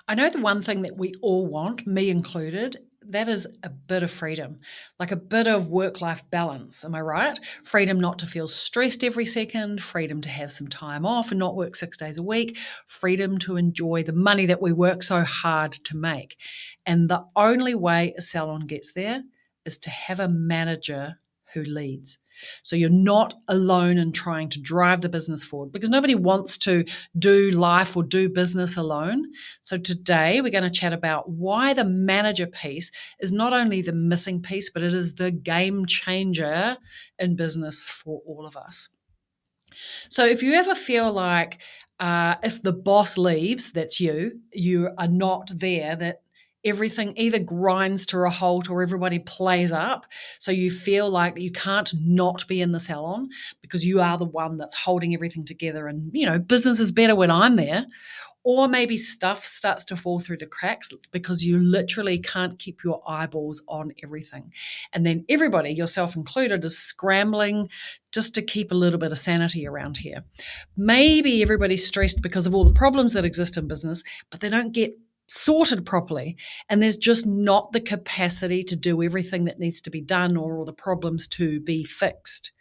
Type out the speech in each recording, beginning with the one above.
I know the one thing that we all want, me included, that is a bit of freedom, like a bit of work-life balance. Am I right? Freedom not to feel stressed every second, freedom to have some time off and not work 6 days a week, freedom to enjoy the money that we work so hard to make. And the only way a salon gets there is to have a manager who leads. So you're not alone in trying to drive the business forward, because nobody wants to do life or do business alone. So today we're going to chat about why the manager piece is not only the missing piece, but it is the game changer in business for all of us. So if you ever feel like if the boss leaves, that's you are not there, that everything either grinds to a halt or everybody plays up. So you feel like you can't not be in the salon because you are the one that's holding everything together. And, business is better when I'm there. Or maybe stuff starts to fall through the cracks because you literally can't keep your eyeballs on everything. And then everybody, yourself included, is scrambling just to keep a little bit of sanity around here. Maybe everybody's stressed because of all the problems that exist in business, but they don't get sorted properly. And there's just not the capacity to do everything that needs to be done or all the problems to be fixed.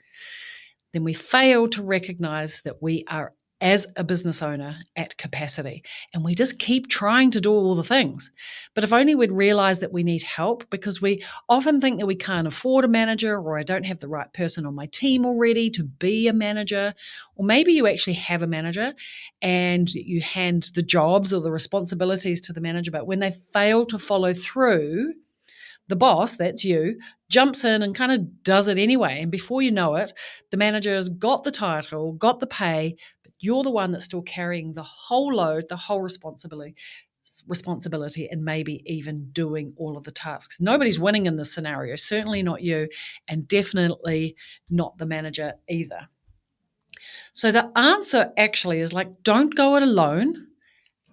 Then we fail to recognize that we are, as a business owner, at capacity. And we just keep trying to do all the things. But if only we'd realize that we need help, because we often think that we can't afford a manager, or I don't have the right person on my team already to be a manager. Or maybe you actually have a manager and you hand the jobs or the responsibilities to the manager, but when they fail to follow through, the boss, that's you, jumps in and kind of does it anyway. And before you know it, the manager's got the title, got the pay, but you're the one that's still carrying the whole load, the whole responsibility, and maybe even doing all of the tasks. Nobody's winning in this scenario, certainly not you, and definitely not the manager either. So the answer actually is like, don't go it alone.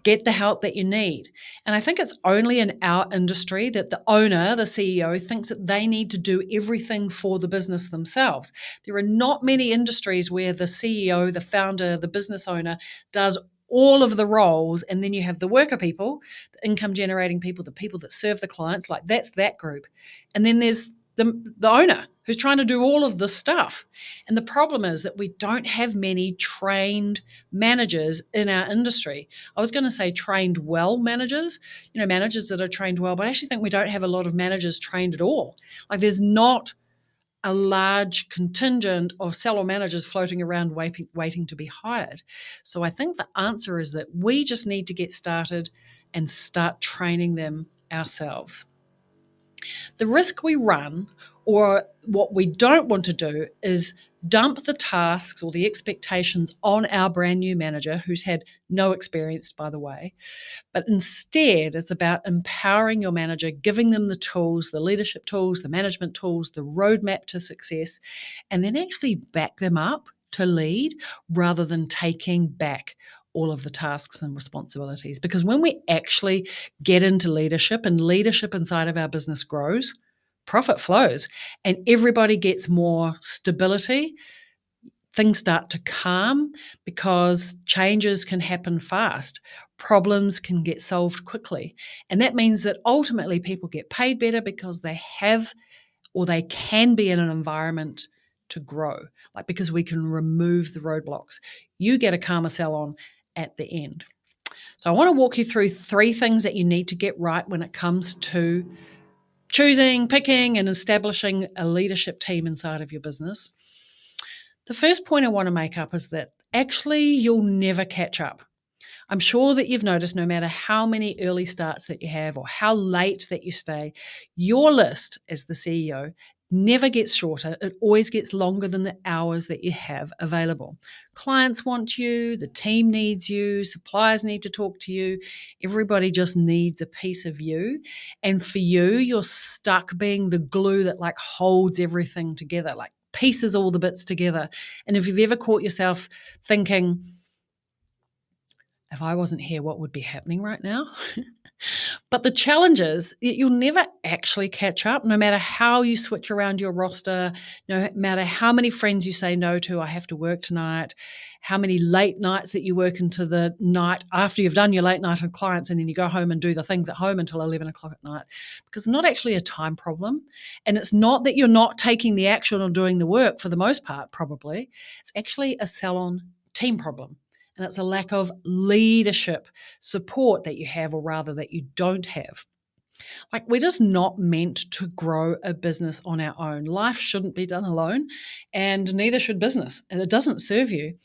Get the help that you need. And I think it's only in our industry that the owner, the CEO, thinks that they need to do everything for the business themselves. There are not many industries where the CEO, the founder, the business owner does all of the roles, and then you have the worker people, the income generating people, the people that serve the clients, like that's that group. And then there's the owner who's trying to do all of this stuff. And the problem is that we don't have many trained managers in our industry. I was going to say trained well managers, managers that are trained well, but I actually think we don't have a lot of managers trained at all. Like there's not a large contingent of salon managers floating around waiting to be hired. So I think the answer is that we just need to get started and start training them ourselves. The risk we run, or what we don't want to do, is dump the tasks or the expectations on our brand new manager who's had no experience, by the way. But instead, it's about empowering your manager, giving them the tools, the leadership tools, the management tools, the roadmap to success, and then actually back them up to lead rather than taking back all of the tasks and responsibilities. Because when we actually get into leadership and leadership inside of our business grows, profit flows and everybody gets more stability. Things start to calm because changes can happen fast. Problems can get solved quickly. And that means that ultimately people get paid better because they have or they can be in an environment to grow, like because we can remove the roadblocks. You get a calmer salon at the end. So I want to walk you through 3 things that you need to get right when it comes to choosing, picking, and establishing a leadership team inside of your business. The first point I want to make up is that actually you'll never catch up. I'm sure that you've noticed no matter how many early starts that you have or how late that you stay, your list as the CEO never gets shorter. It always gets longer than the hours that you have available. Clients want you, the team needs you, suppliers need to talk to you. Everybody just needs a piece of you. And for you, you're stuck being the glue that like holds everything together, like pieces all the bits together. And if you've ever caught yourself thinking, if I wasn't here, what would be happening right now? But the challenge is that you'll never actually catch up, no matter how you switch around your roster, no matter how many friends you say no to, I have to work tonight, how many late nights that you work into the night after you've done your late night on clients, and then you go home and do the things at home until 11 o'clock at night. Because it's not actually a time problem. And it's not that you're not taking the action or doing the work for the most part, probably. It's actually a Salon team problem. And it's a lack of leadership support that you have, or rather that you don't have. Like, we're just not meant to grow a business on our own. Life shouldn't be done alone, and neither should business. And it doesn't serve you.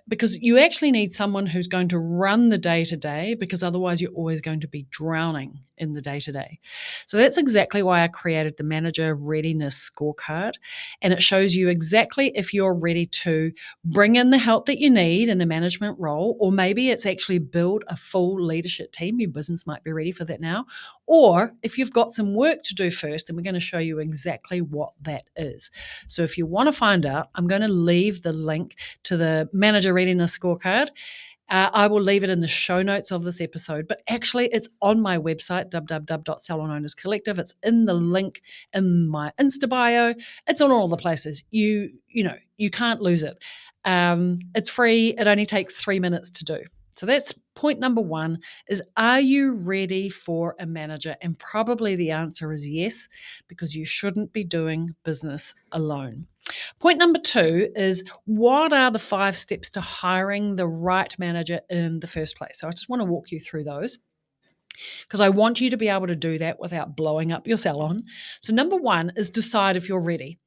Because you actually need someone who's going to run the day-to-day, because otherwise you're always going to be drowning in the day-to-day. So that's exactly why I created the Manager Readiness Scorecard, and it shows you exactly if you're ready to bring in the help that you need in a management role, or maybe it's actually build a full leadership team. Your business might be ready for that now, or if you've got some work to do first, and we're going to show you exactly what that is. So if you want to find out, I'm going to leave the link to the Manager Readiness Scorecard. I will leave it in the show notes of this episode, but actually it's on my website, www.salonownerscollective. It's in the link in my Insta bio. It's on all the places. You can't lose it. It's free. It only takes 3 minutes to do. So that's point number one, is are you ready for a manager? And probably the answer is yes, because you shouldn't be doing business alone. Point number two is, what are the 5 steps to hiring the right manager in the first place? So I just want to walk you through those, because I want you to be able to do that without blowing up your salon. So number one is decide if you're ready.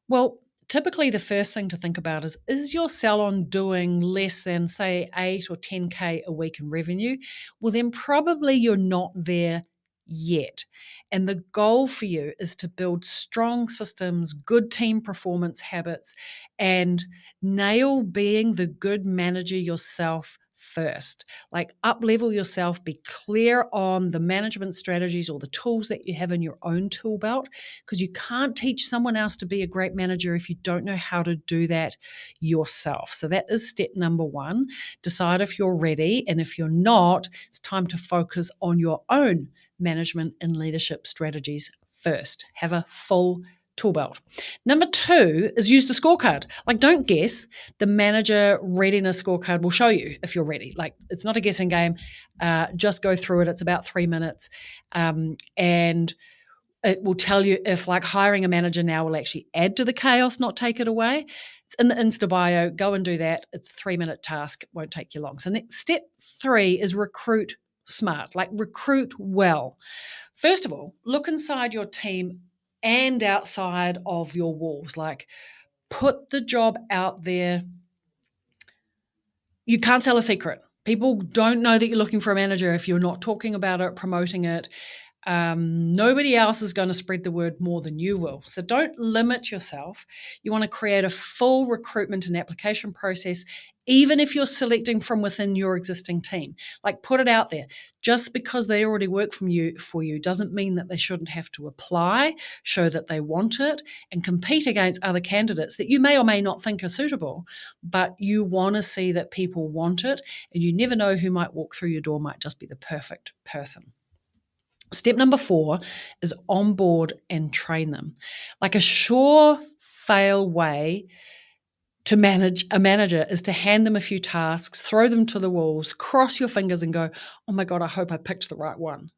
Well, typically the first thing to think about is your salon doing less than, say, 8 or 10K a week in revenue? Well, then probably you're not there yet. And the goal for you is to build strong systems, good team performance habits, and nail being the good manager yourself first. Like, up-level yourself, be clear on the management strategies or the tools that you have in your own tool belt, because you can't teach someone else to be a great manager if you don't know how to do that yourself. So that is step number one. Decide if you're ready, and if you're not, it's time to focus on your own management and leadership strategies first. Have a full tool belt. Number two is use the scorecard. Like, don't guess. The Manager Readiness Scorecard will show you if you're ready. Like, it's not a guessing game. Just go through it. It's about 3 minutes. And it will tell you if, like, hiring a manager now will actually add to the chaos, not take it away. It's in the Insta bio. Go and do that. It's a 3-minute task. It won't take you long. So next, step 3 is recruit smart. Like, recruit well. First of all, look inside your team and outside of your walls. Like, put the job out there. You can't sell a secret. People don't know that you're looking for a manager if you're not talking about it, promoting it. Nobody else is going to spread the word more than you will. So don't limit yourself. You want to create a full recruitment and application process, even if you're selecting from within your existing team. Like, put it out there. Just because they already work for you doesn't mean that they shouldn't have to apply, show that they want it, and compete against other candidates that you may or may not think are suitable. But you want to see that people want it, and you never know who might walk through your door, might just be the perfect person. Step number 4 is onboard and train them. Like, a sure-fail way to manage a manager is to hand them a few tasks, throw them to the wolves, cross your fingers and go, oh my God, I hope I picked the right one.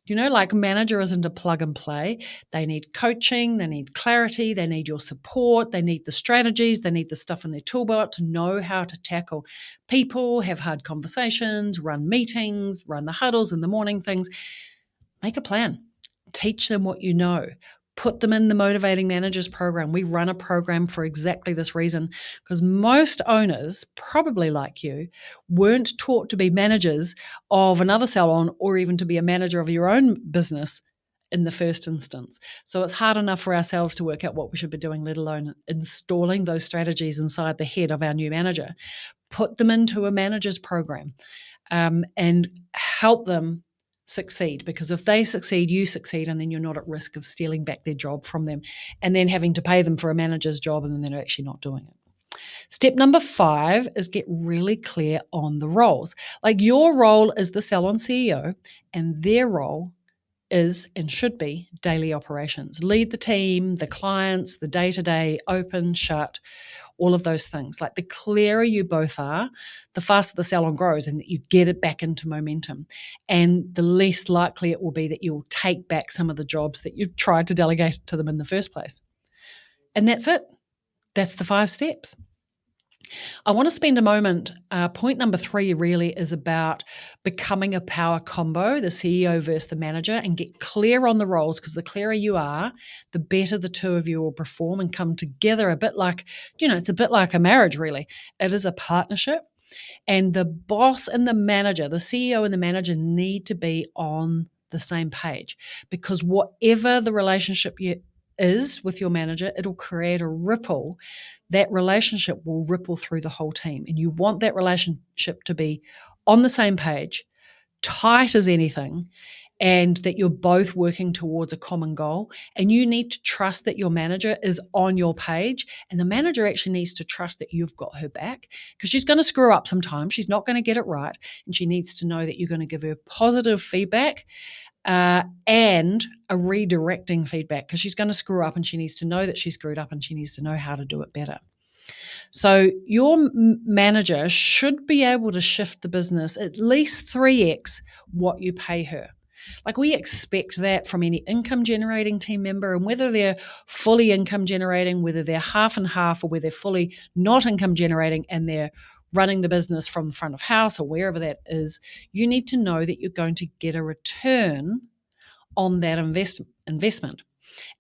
Like, manager isn't a plug and play. They need coaching, they need clarity, they need your support, they need the strategies, they need the stuff in their tool belt to know how to tackle people, have hard conversations, run meetings, run the huddles in the morning things. Make a plan. Teach them what you know. Put them in the Motivating Managers program. We run a program for exactly this reason, because most owners, probably like you, weren't taught to be managers of another salon, or even to be a manager of your own business in the first instance. So it's hard enough for ourselves to work out what we should be doing, let alone installing those strategies inside the head of our new manager. Put them into a manager's program, and help them succeed, because if they succeed, you succeed, and then you're not at risk of stealing back their job from them and then having to pay them for a manager's job and then they're actually not doing it. Step number 5 is get really clear on the roles. Like your role is the salon CEO, and their role is and should be daily operations. Lead the team, the clients, the day-to-day, open, shut, all of those things. Like the clearer you both are, the faster the salon grows and that you get it back into momentum. And the least likely it will be that you'll take back some of the jobs that you've tried to delegate to them in the first place. And that's it. That's the 5 steps. I want to spend a moment. Point number 3 really is about becoming a power combo, the CEO versus the manager, and get clear on the roles, because the clearer you are, the better the two of you will perform and come together a bit like, it's a bit like a marriage, really. It is a partnership. And the boss and the manager, the CEO and the manager need to be on the same page, because whatever the relationship is with your manager, it'll create a ripple. That relationship will ripple through the whole team. And you want that relationship to be on the same page, tight as anything, and that you're both working towards a common goal. And you need to trust that your manager is on your page, and the manager actually needs to trust that you've got her back, because she's going to screw up sometimes. She's not going to get it right, and she needs to know that you're going to give her positive feedback and a redirecting feedback, because she's going to screw up and she needs to know that she screwed up and she needs to know how to do it better. So your manager should be able to shift the business at least 3x what you pay her. Like we expect that from any income generating team member, and whether they're fully income generating, whether they're half and half, or whether they're fully not income generating and they're running the business from the front of house or wherever that is, you need to know that you're going to get a return on that investment.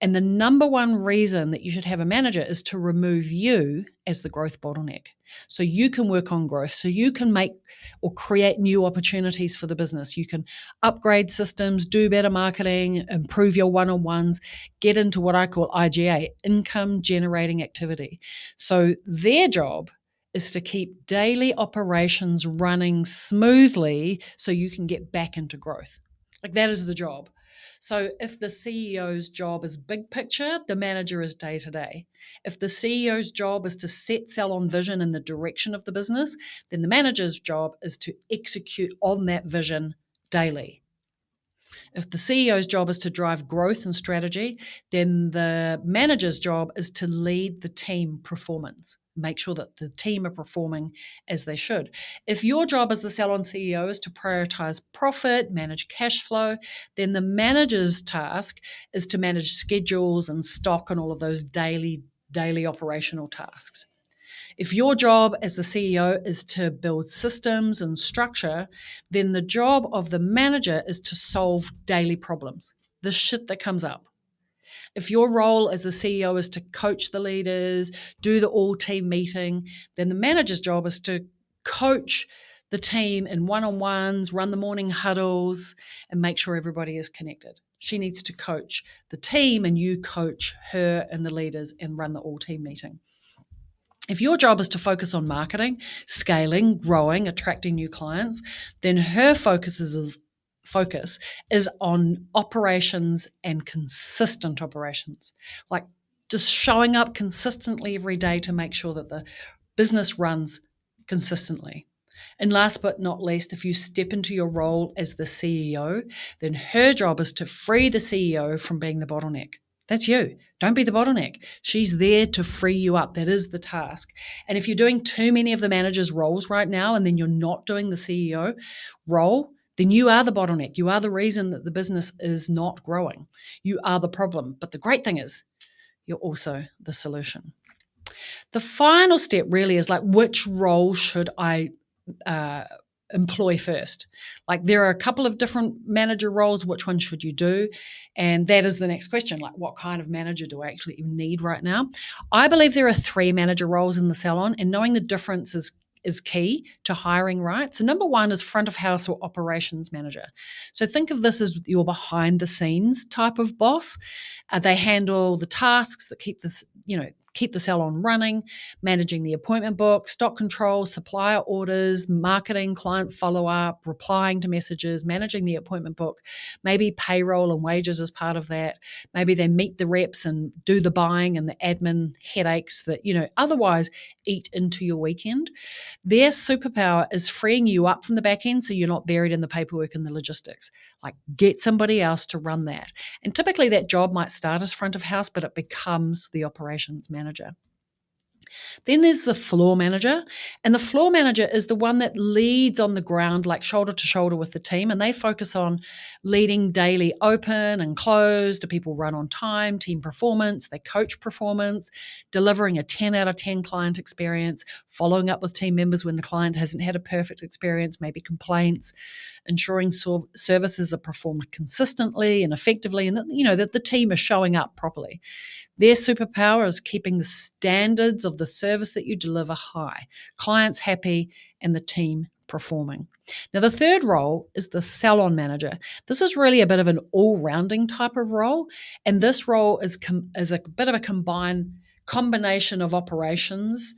And the number one reason that you should have a manager is to remove you as the growth bottleneck. So you can work on growth, so you can make or create new opportunities for the business. You can upgrade systems, do better marketing, improve your one-on-ones, get into what I call IGA, income generating activity. So their job is to keep daily operations running smoothly so you can get back into growth. Like that is the job. So if the CEO's job is big picture, the manager is day to day. If the CEO's job is to set Salon vision in the direction of the business, then the manager's job is to execute on that vision daily. If the CEO's job is to drive growth and strategy, then the manager's job is to lead the team performance, make sure that the team are performing as they should. If your job as the Salon CEO is to prioritize profit, manage cash flow, then the manager's task is to manage schedules and stock and all of those daily operational tasks. If your job as the CEO is to build systems and structure, then the job of the manager is to solve daily problems, the shit that comes up. If your role as the CEO is to coach the leaders, do the all-team meeting, then the manager's job is to coach the team in one-on-ones, run the morning huddles, and make sure everybody is connected. She needs to coach the team, and you coach her and the leaders and run the all-team meeting. If your job is to focus on marketing, scaling, growing, attracting new clients, then her focus is on operations and consistent operations, like just showing up consistently every day to make sure that the business runs consistently. And last but not least, if you step into your role as the CEO, then her job is to free the CEO from being the bottleneck. That's you. Don't be the bottleneck. She's there to free you up. That is the task. And if you're doing too many of the manager's roles right now, and then you're not doing the CEO role, then you are the bottleneck. You are the reason that the business is not growing. You are the problem. But the great thing is, you're also the solution. The final step really is like, which role should I employ first? Like there are a couple of different manager roles. Which one should you do? And that is the next question. Like what kind of manager do I actually even need right now? I believe there are 3 manager roles in the salon, and knowing the difference is key to hiring right. So number 1 is front of house or operations manager. So think of this as your behind the scenes type of boss. They handle the tasks that keep this, keep the salon running, managing the appointment book, stock control, supplier orders, marketing, client follow-up, replying to messages, managing the appointment book, maybe payroll and wages as part of that. Maybe they meet the reps and do the buying and the admin headaches that, otherwise eat into your weekend. Their superpower is freeing you up from the back end so you're not buried in the paperwork and the logistics. Like, get somebody else to run that. And typically that job might start as front of house, but it becomes the operations manager. Then there's the floor manager, and the floor manager is the one that leads on the ground, like shoulder to shoulder with the team, and they focus on leading daily open and close. Do people run on time, team performance, they coach performance, delivering a 10 out of 10 client experience, following up with team members when the client hasn't had a perfect experience, maybe complaints, ensuring services are performed consistently and effectively, and that the team is showing up properly. Their superpower is keeping the standards of the service that you deliver high, clients happy, and the team performing. Now, the third role is the salon manager. This is really a bit of an all-rounding type of role, and this role is a bit of a combination of operations,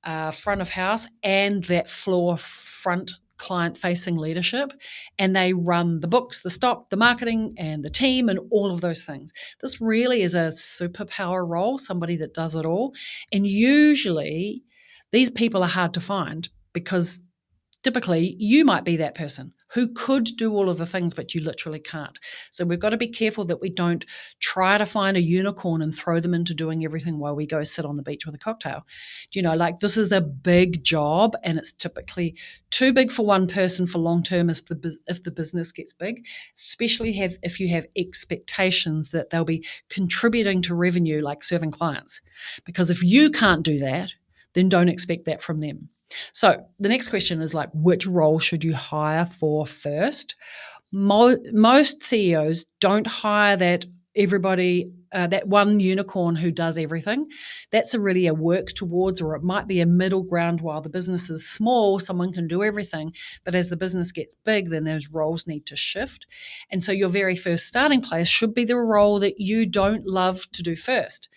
front of house, and that floor front client-facing leadership, and they run the books, the stock, the marketing, and the team, and all of those things. This really is a superpower role, somebody that does it all. And usually these people are hard to find because typically you might be that person who could do all of the things, but you literally can't. So we've got to be careful that we don't try to find a unicorn and throw them into doing everything while we go sit on the beach with a cocktail. This is a big job, and it's typically too big for one person for long term if the business gets big, especially if you have expectations that they'll be contributing to revenue like serving clients. Because if you can't do that, then don't expect that from them. So the next question is which role should you hire for first? Most CEOs don't hire that one unicorn who does everything. That's really a work towards, or it might be a middle ground. While the business is small, someone can do everything. But as the business gets big, then those roles need to shift. And so your very first starting place should be the role that you don't love to do first.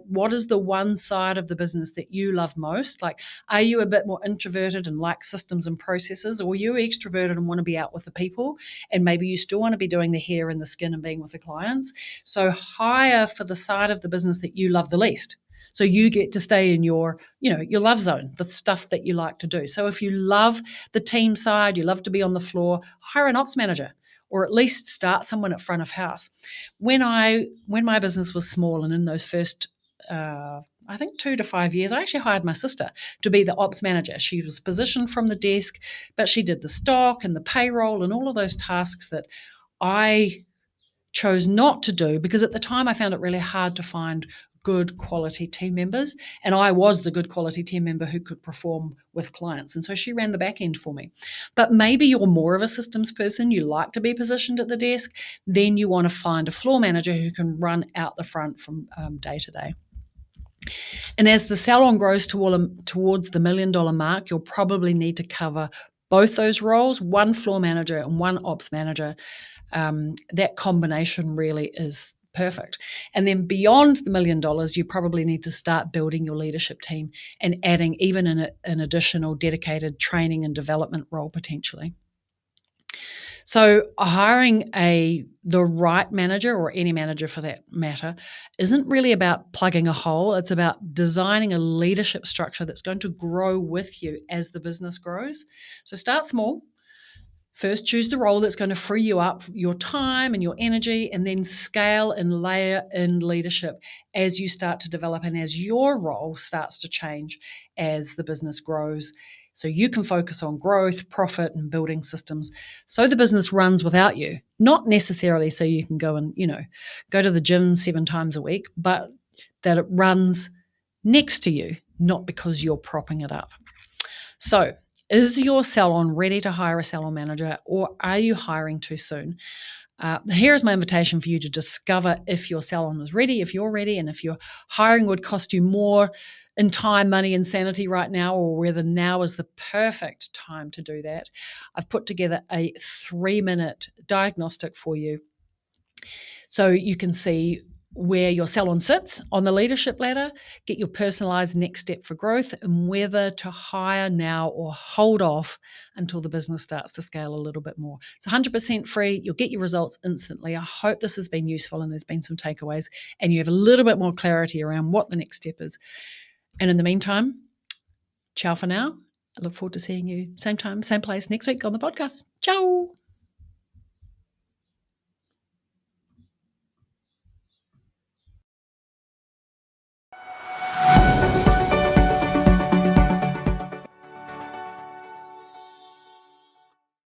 What is the one side of the business that you love most? Are you a bit more introverted and like systems and processes, or are you extroverted and want to be out with the people? And maybe you still want to be doing the hair and the skin and being with the clients. So hire for the side of the business that you love the least. So you get to stay in your love zone, the stuff that you like to do. So if you love the team side, you love to be on the floor, hire an ops manager, or at least start someone at front of house. When my business was small and in those first, I think 2 to 5 years, I actually hired my sister to be the ops manager. She was positioned from the desk, but she did the stock and the payroll and all of those tasks that I chose not to do because at the time I found it really hard to find good quality team members, and I was the good quality team member who could perform with clients, and so she ran the back end for me. But maybe you're more of a systems person, you like to be positioned at the desk, then you want to find a floor manager who can run out the front from day to day. And as the salon grows towards the $1 million mark, you'll probably need to cover both those roles, one floor manager and one ops manager. That combination really is perfect. And then beyond the $1 million, you probably need to start building your leadership team and adding even an additional dedicated training and development role potentially. So hiring the right manager, or any manager for that matter, isn't really about plugging a hole. It's about designing a leadership structure that's going to grow with you as the business grows. So start small. First, choose the role that's going to free you up your time and your energy, and then scale and layer in leadership as you start to develop and as your role starts to change as the business grows. So you can focus on growth, profit, and building systems so the business runs without you. Not necessarily so you can go and, go to the gym 7 times a week, but that it runs next to you, not because you're propping it up. So, is your salon ready to hire a salon manager, or are you hiring too soon? Here's my invitation for you to discover if your salon is ready, if you're ready, and if your hiring would cost you more in time, money, and sanity right now, or whether now is the perfect time to do that. I've put together a 3-minute diagnostic for you so you can see where your salon sits on the leadership ladder, get your personalized next step for growth, and whether to hire now or hold off until the business starts to scale a little bit more. It's 100% free. You'll get your results instantly. I hope this has been useful and there's been some takeaways and you have a little bit more clarity around what the next step is. And in the meantime, ciao for now. I look forward to seeing you same time, same place next week on the podcast. Ciao.